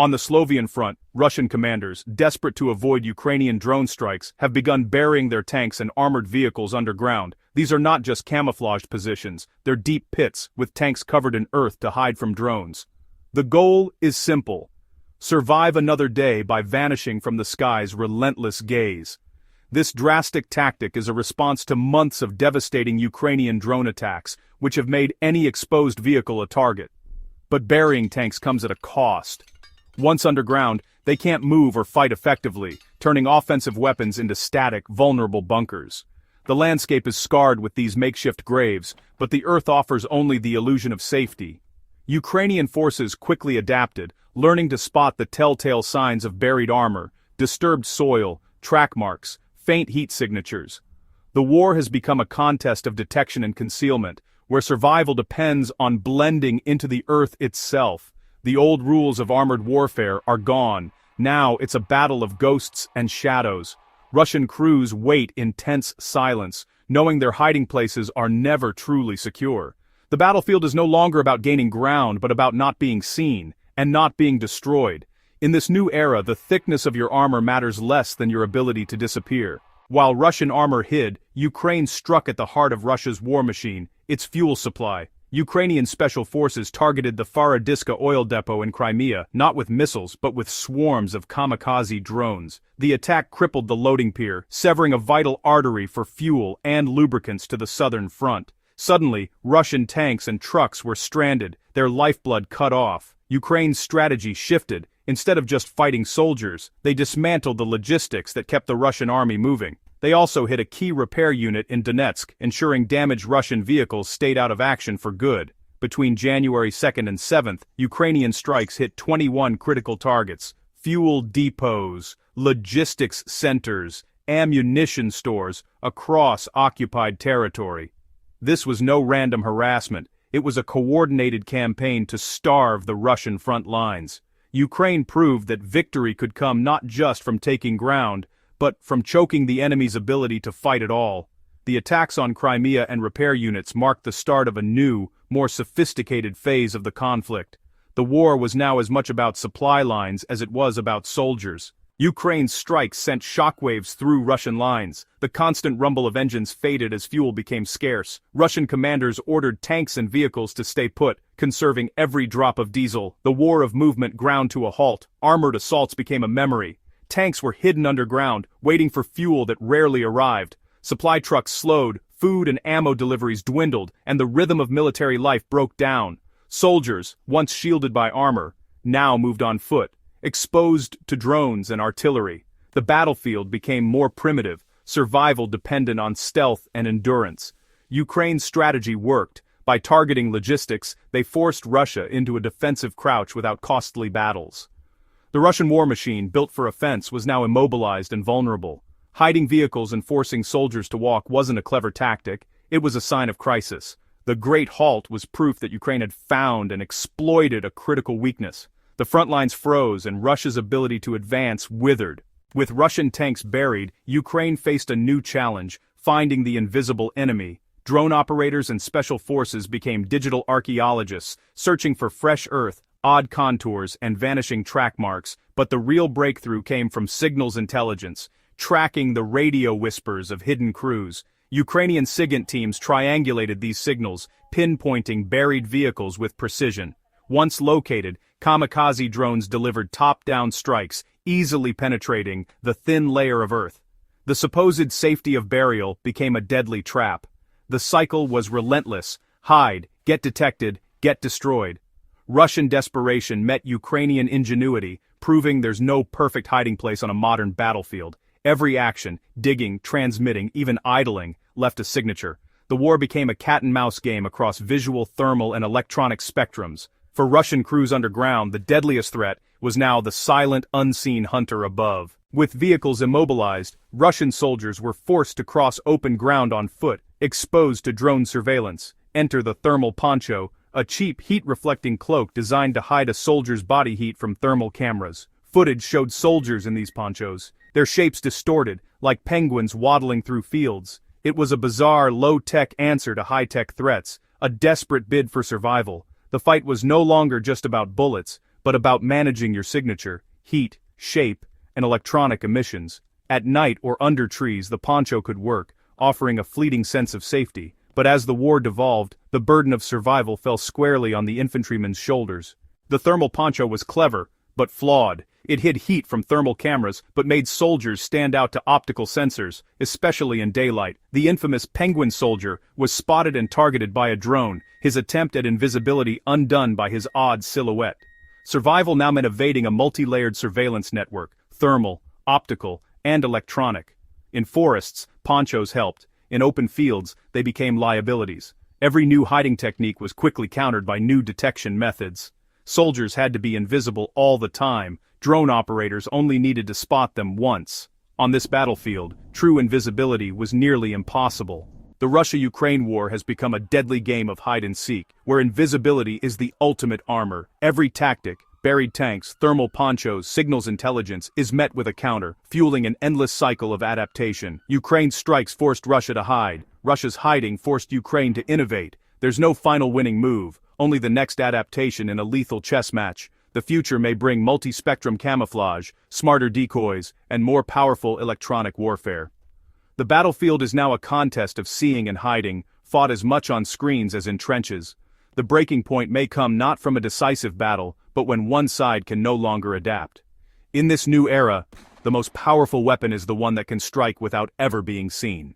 On the Slovian front, Russian commanders, desperate to avoid Ukrainian drone strikes, have begun burying their tanks and armored vehicles underground. These are not just camouflaged positions, they're deep pits, with tanks covered in earth to hide from drones. The goal is simple: survive another day by vanishing from the sky's relentless gaze. This drastic tactic is a response to months of devastating Ukrainian drone attacks, which have made any exposed vehicle a target. But burying tanks comes at a cost. Once underground, they can't move or fight effectively, turning offensive weapons into static, vulnerable bunkers. The landscape is scarred with these makeshift graves, but the earth offers only the illusion of safety. Ukrainian forces quickly adapted, learning to spot the telltale signs of buried armor, disturbed soil, track marks, faint heat signatures. The war has become a contest of detection and concealment, where survival depends on blending into the earth itself. The old rules of armored warfare are gone. Now it's a battle of ghosts and shadows. Russian crews wait in tense silence, knowing their hiding places are never truly secure. The battlefield is no longer about gaining ground, but about not being seen, and not being destroyed. In this new era, the thickness of your armor matters less than your ability to disappear. While Russian armor hid, Ukraine struck at the heart of Russia's war machine, its fuel supply. Ukrainian special forces targeted the Zaporizhzhia oil depot in Crimea, not with missiles, but with swarms of Kamikaze drones. The attack crippled the loading pier, severing a vital artery for fuel and lubricants to the southern front. Suddenly, Russian tanks and trucks were stranded, their lifeblood cut off. Ukraine's strategy shifted. Instead of just fighting soldiers, they dismantled the logistics that kept the Russian army moving. They also hit a key repair unit in Donetsk, ensuring damaged Russian vehicles stayed out of action for good. Between January 2nd and 7th, Ukrainian strikes hit 21 critical targets: fuel depots, logistics centers, ammunition stores across occupied territory. This was no random harassment. It was a coordinated campaign to starve the Russian front lines. Ukraine proved that victory could come not just from taking ground, but from choking the enemy's ability to fight at all. The attacks on Crimea and repair units marked the start of a new, more sophisticated phase of the conflict. The war was now as much about supply lines as it was about soldiers. Ukraine's strikes sent shockwaves through Russian lines. The constant rumble of engines faded as fuel became scarce. Russian commanders ordered tanks and vehicles to stay put, conserving every drop of diesel. The war of movement ground to a halt. Armored assaults became a memory. Tanks were hidden underground, waiting for fuel that rarely arrived. Supply trucks slowed, food and ammo deliveries dwindled, and the rhythm of military life broke down. Soldiers, once shielded by armor, now moved on foot, exposed to drones and artillery. The battlefield became more primitive, survival dependent on stealth and endurance. Ukraine's strategy worked. By targeting logistics, they forced Russia into a defensive crouch without costly battles. The Russian war machine, built for offense, was now immobilized and vulnerable. Hiding vehicles and forcing soldiers to walk wasn't a clever tactic, it was a sign of crisis. The Great Halt was proof that Ukraine had found and exploited a critical weakness. The front lines froze and Russia's ability to advance withered. With Russian tanks buried, Ukraine faced a new challenge: finding the invisible enemy. Drone operators and special forces became digital archaeologists, searching for fresh earth, odd contours, and vanishing track marks. But the real breakthrough came from signals intelligence, tracking the radio whispers of hidden crews. Ukrainian SIGINT teams triangulated these signals, pinpointing buried vehicles with precision. Once located, Kamikaze drones delivered top-down strikes, easily penetrating the thin layer of earth. The supposed safety of burial became a deadly trap. The cycle was relentless: hide, get detected, get destroyed. Russian desperation met Ukrainian ingenuity, proving there's no perfect hiding place on a modern battlefield. Every action, digging, transmitting, even idling, left a signature. The war became a cat-and-mouse game across visual, thermal, and electronic spectrums. For Russian crews underground, the deadliest threat was now the silent, unseen hunter above. With vehicles immobilized, Russian soldiers were forced to cross open ground on foot, exposed to drone surveillance. Enter the thermal poncho, a cheap heat-reflecting cloak designed to hide a soldier's body heat from thermal cameras. Footage showed soldiers in these ponchos, their shapes distorted, like penguins waddling through fields. It was a bizarre, low-tech answer to high-tech threats, a desperate bid for survival. The fight was no longer just about bullets, but about managing your signature, heat, shape, and electronic emissions. At night or under trees the poncho could work, offering a fleeting sense of safety, but as the war devolved, the burden of survival fell squarely on the infantryman's shoulders. The thermal poncho was clever, but flawed. It hid heat from thermal cameras, but made soldiers stand out to optical sensors, especially in daylight. The infamous penguin soldier was spotted and targeted by a drone, his attempt at invisibility undone by his odd silhouette. Survival now meant evading a multi-layered surveillance network, thermal, optical, and electronic. In forests, ponchos helped. In open fields, they became liabilities. Every new hiding technique was quickly countered by new detection methods. Soldiers had to be invisible all the time. Drone operators only needed to spot them once. On this battlefield, true invisibility was nearly impossible. The Russia-Ukraine war has become a deadly game of hide-and-seek, where invisibility is the ultimate armor. Every tactic, buried tanks, thermal ponchos, signals intelligence, is met with a counter, fueling an endless cycle of adaptation. Ukraine's strikes forced Russia to hide. Russia's hiding forced Ukraine to innovate. There's no final winning move, only the next adaptation in a lethal chess match. The future may bring multi-spectrum camouflage, smarter decoys, and more powerful electronic warfare. The battlefield is now a contest of seeing and hiding, fought as much on screens as in trenches. The breaking point may come not from a decisive battle, but when one side can no longer adapt. In this new era, the most powerful weapon is the one that can strike without ever being seen.